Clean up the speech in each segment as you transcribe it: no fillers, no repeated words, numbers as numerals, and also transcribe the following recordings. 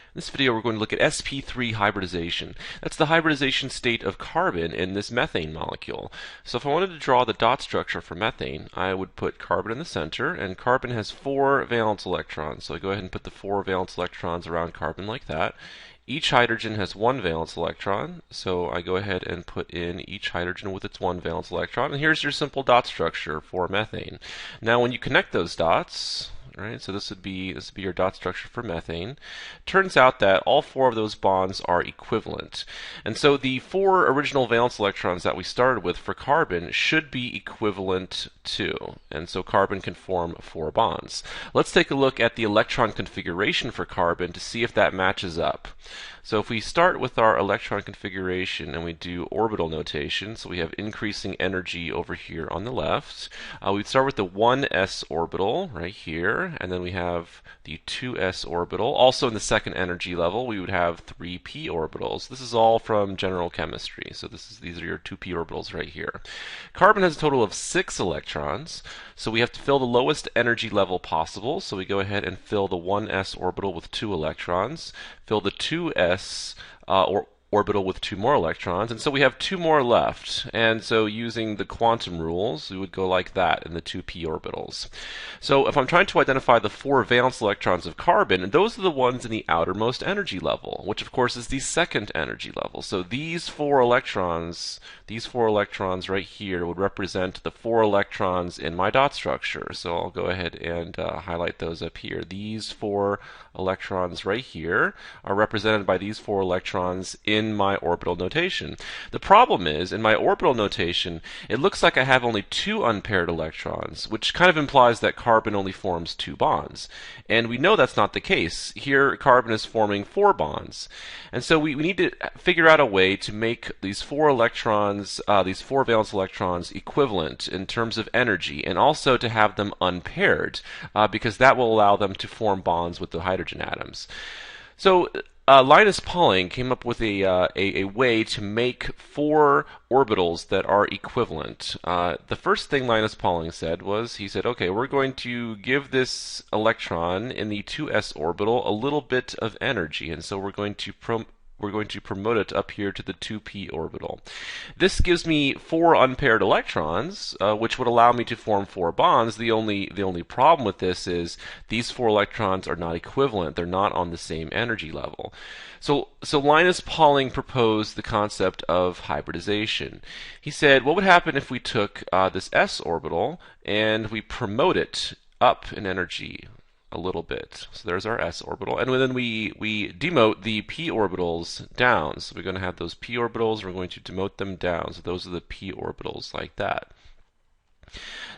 In this video, we're going to look at sp3 hybridization. That's the hybridization state of carbon in this methane molecule. So if I wanted to draw the dot structure for methane, I would put carbon in the center, and carbon has 4 valence electrons. So I go ahead and put the 4 valence electrons around carbon like that. Each hydrogen has 1 valence electron, so I go ahead and put in each hydrogen with its 1 valence electron, and here's your simple dot structure for methane. Now when you connect those dots, right, so this would be your dot structure for methane. Turns out that all 4 of those bonds are equivalent. And so the 4 original valence electrons that we started with for carbon should be equivalent to. And so carbon can form 4 bonds. Let's take a look at the electron configuration for carbon to see if that matches up. So if we start with our electron configuration and we do orbital notation, so we have increasing energy over here on the left, we'd start with the 1s orbital right here, and then we have the 2s orbital. Also in the second energy level, we would have 3p orbitals. This is all from general chemistry, so these are your 2p orbitals right here. Carbon has a total of 6 electrons, so we have to fill the lowest energy level possible, so we go ahead and fill the 1s orbital with 2 electrons, fill the 2s orbital with 2 more electrons, and so we have 2 more left. And so using the quantum rules, we would go like that in the 2p orbitals. So if I'm trying to identify the 4 valence electrons of carbon, those are the ones in the outermost energy level, which of course is the second energy level. So these 4 electrons right here would represent the 4 electrons in my dot structure. So I'll go ahead and highlight those up here. These 4 electrons right here are represented by these 4 electrons in my orbital notation. The problem is, in my orbital notation, it looks like I have only 2 unpaired electrons, which kind of implies that carbon only forms 2 bonds. And we know that's not the case. Here, carbon is forming 4 bonds. And so we need to figure out a way to make these 4 electrons, these 4 valence electrons equivalent in terms of energy, and also to have them unpaired, because that will allow them to form bonds with the hydrogen atoms. So Linus Pauling came up with a way to make 4 orbitals that are equivalent. The first thing Linus Pauling said was, he said, okay, we're going to give this electron in the 2s orbital a little bit of energy, and so we're going to promote it up here to the 2p orbital. This gives me 4 unpaired electrons, which would allow me to form 4 bonds. The only problem with this is these 4 electrons are not equivalent. They're not on the same energy level. So Linus Pauling proposed the concept of hybridization. He said, what would happen if we took this s orbital and we promote it up in energy a little bit? So there's our s orbital, and then we demote the p orbitals down. So we're going to have those p orbitals, we're going to demote them down. So those are the p orbitals like that.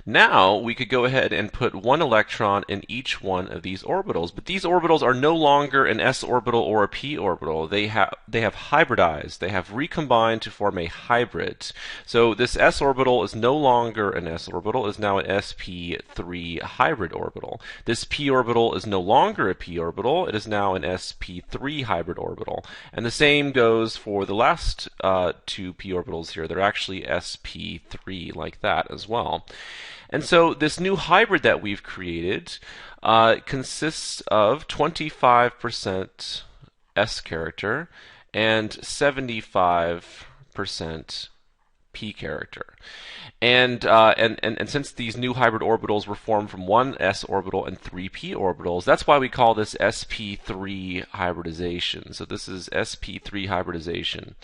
Now we could go ahead and put 1 electron in each one of these orbitals, but these orbitals are no longer an s orbital or a p orbital. They have hybridized. They have recombined to form a hybrid. So this s orbital is no longer an s orbital, it is now an sp3 hybrid orbital. This p orbital is no longer a p orbital, it is now an sp3 hybrid orbital. And the same goes for the last 2 p orbitals here. They're actually sp3 like that as well. And so this new hybrid that we've created consists of 25% S character and 75% P character. And since these new hybrid orbitals were formed from 1 s orbital and 3 p orbitals, that's why we call this sp3 hybridization. So this is sp3 hybridization.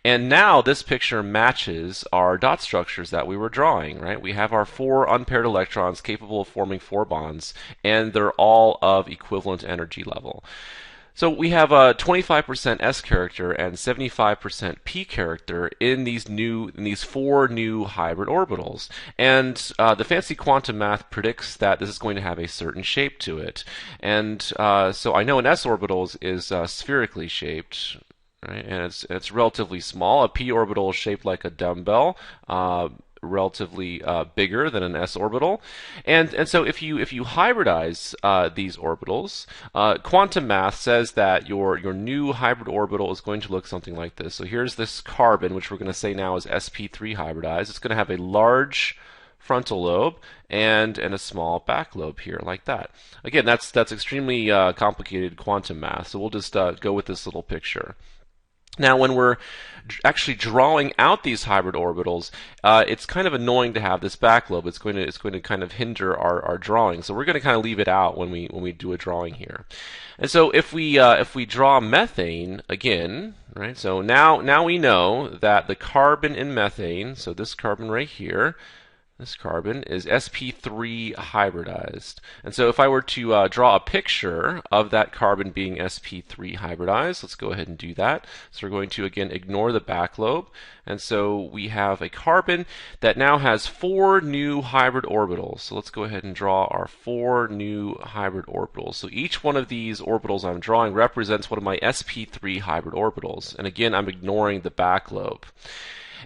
And now this picture matches our dot structures that we were drawing, right? We have our 4 unpaired electrons capable of forming 4 bonds, and they're all of equivalent energy level. So we have a 25% S character and 75% P character in these 4 new hybrid orbitals. And the fancy quantum math predicts that this is going to have a certain shape to it. And so I know an S orbital is spherically shaped, right? And it's relatively small. A P orbital is shaped like a dumbbell. Relatively bigger than an s orbital, and so if you hybridize these orbitals, quantum math says that your new hybrid orbital is going to look something like this. So here's this carbon, which we're going to say now is sp3 hybridized. It's going to have a large frontal lobe and a small back lobe here, like that. Again, that's extremely complicated quantum math, so we'll just go with this little picture. Now, when we're actually drawing out these hybrid orbitals, it's kind of annoying to have this back lobe. It's going to kind of hinder our drawing. So we're going to kind of leave it out when we do a drawing here. And so if we draw methane again, right? So now we know that the carbon in methane, so this carbon right here, this carbon is sp3 hybridized. And so if I were to draw a picture of that carbon being sp3 hybridized, let's go ahead and do that. So we're going to, again, ignore the back lobe. And so we have a carbon that now has 4 new hybrid orbitals. So let's go ahead and draw our 4 new hybrid orbitals. So each one of these orbitals I'm drawing represents one of my sp3 hybrid orbitals. And again, I'm ignoring the back lobe.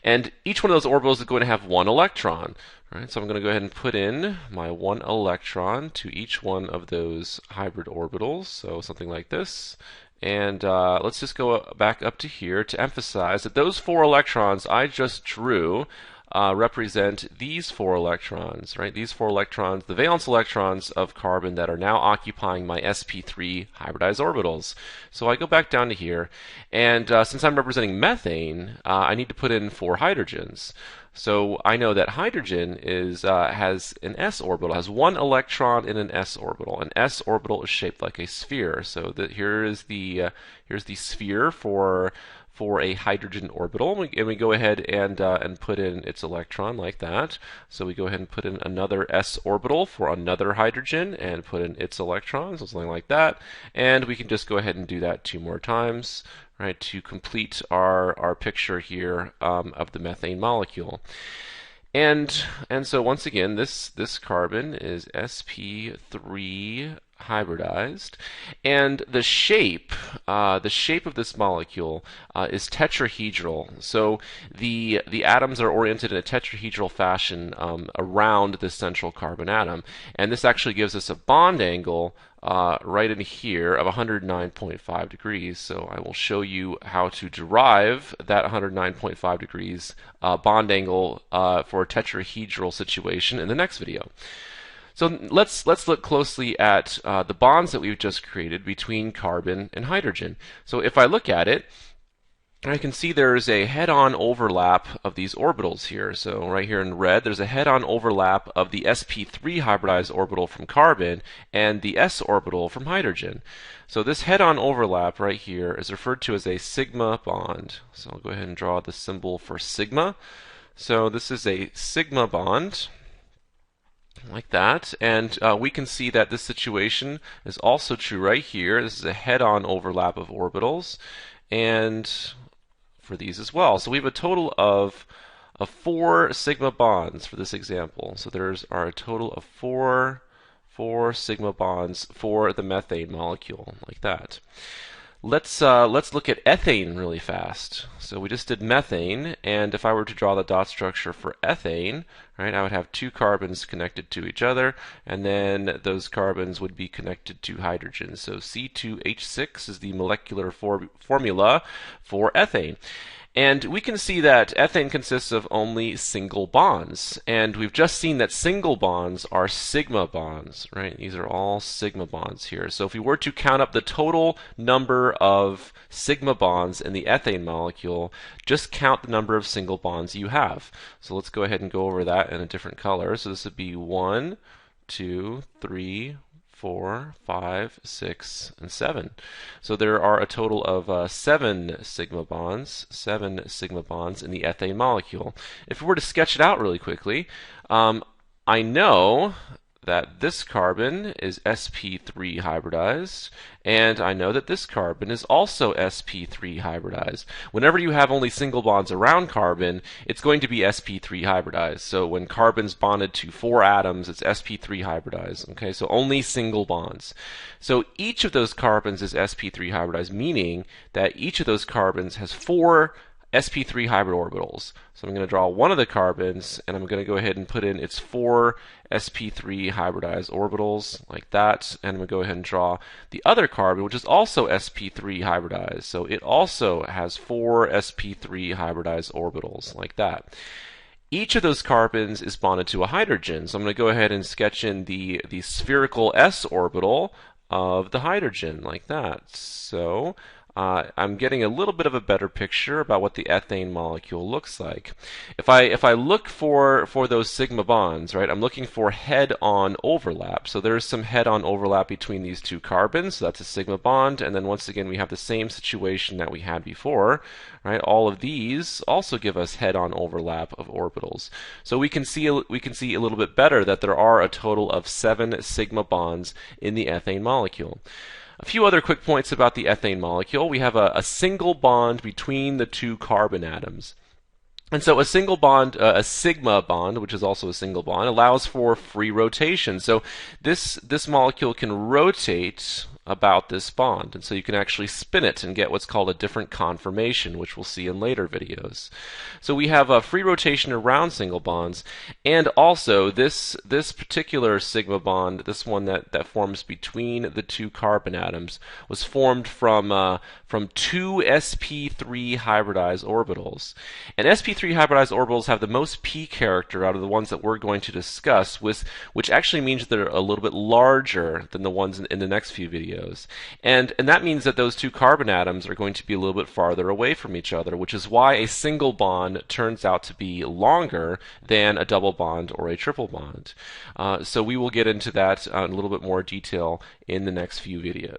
And each one of those orbitals is going to have 1 electron. Right, so I'm going to go ahead and put in my 1 electron to each one of those hybrid orbitals, so something like this. And let's just go back up to here to emphasize that those 4 electrons I just drew represent these 4 electrons, right? These 4 electrons, the valence electrons of carbon that are now occupying my sp3 hybridized orbitals. So I go back down to here, and since I'm representing methane, I need to put in 4 hydrogens. So I know that hydrogen has an s orbital, has 1 electron in an s orbital. An s orbital is shaped like a sphere. So here's the sphere for a hydrogen orbital, and we go ahead and put in its electron like that. So we go ahead and put in another s orbital for another hydrogen and put in its electron, so something like that. And we can just go ahead and do that 2 more times, right, to complete our picture here of the methane molecule. And so once again, this carbon is sp3 hybridized, and the shape of this molecule is tetrahedral. So the atoms are oriented in a tetrahedral fashion around this central carbon atom, and this actually gives us a bond angle right in here of 109.5 degrees. So I will show you how to derive that 109.5 degrees bond angle for a tetrahedral situation in the next video. So let's look closely at the bonds that we've just created between carbon and hydrogen. So if I look at it, I can see there's a head-on overlap of these orbitals here. So right here in red, there's a head-on overlap of the sp3 hybridized orbital from carbon and the s orbital from hydrogen. So this head-on overlap right here is referred to as a sigma bond. So I'll go ahead and draw the symbol for sigma. So this is a sigma bond, like that, and we can see that this situation is also true right here. This is a head-on overlap of orbitals, and for these as well. So we have a total of 4 sigma bonds for this example. So there's a total of 4 sigma bonds for the methane molecule, like that. Let's look at ethane really fast. So we just did methane, and if I were to draw the dot structure for ethane, right, I would have 2 carbons connected to each other, and then those carbons would be connected to hydrogen. So C2H6 is the molecular formula for ethane. And we can see that ethane consists of only single bonds. And we've just seen that single bonds are sigma bonds, right? These are all sigma bonds here. So if we were to count up the total number of sigma bonds in the ethane molecule, just count the number of single bonds you have. So let's go ahead and go over that in a different color. So this would be 1, 2, 3, 4, 5, 6, and 7. So there are a total of 7 sigma bonds in the ethane molecule. If we were to sketch it out really quickly, I know that this carbon is sp3 hybridized, and I know that this carbon is also sp3 hybridized. Whenever you have only single bonds around carbon, it's going to be sp3 hybridized. So when carbon's bonded to 4 atoms, it's sp3 hybridized. Okay, so only single bonds. So each of those carbons is sp3 hybridized, meaning that each of those carbons has 4 sp3 hybrid orbitals. So I'm going to draw one of the carbons, and I'm going to go ahead and put in its 4 sp3 hybridized orbitals, like that. And I'm going to go ahead and draw the other carbon, which is also sp3 hybridized. So it also has 4 sp3 hybridized orbitals, like that. Each of those carbons is bonded to a hydrogen. So I'm going to go ahead and sketch in the spherical s orbital of the hydrogen like that. So I'm getting a little bit of a better picture about what the ethane molecule looks like. If I look for those sigma bonds, right, I'm looking for head-on overlap. So there's some head-on overlap between these two carbons. So that's a sigma bond, and then once again we have the same situation that we had before, right? All of these also give us head-on overlap of orbitals. So we can see a little bit better that there are a total of 7 sigma bonds in the ethane molecule. A few other quick points about the ethane molecule. We have a single bond between the two carbon atoms. And so a single bond, a sigma bond, which is also a single bond, allows for free rotation. So this molecule can rotate about this bond, and so you can actually spin it and get what's called a different conformation, which we'll see in later videos. So we have a free rotation around single bonds, and also this particular sigma bond, this one that forms between the two carbon atoms, was formed from 2 sp3 hybridized orbitals. And sp3 hybridized orbitals have the most p character out of the ones that we're going to discuss, which actually means they're a little bit larger than the ones in the next few videos. And that means that those two carbon atoms are going to be a little bit farther away from each other, which is why a single bond turns out to be longer than a double bond or a triple bond. So we will get into that in a little bit more detail in the next few videos.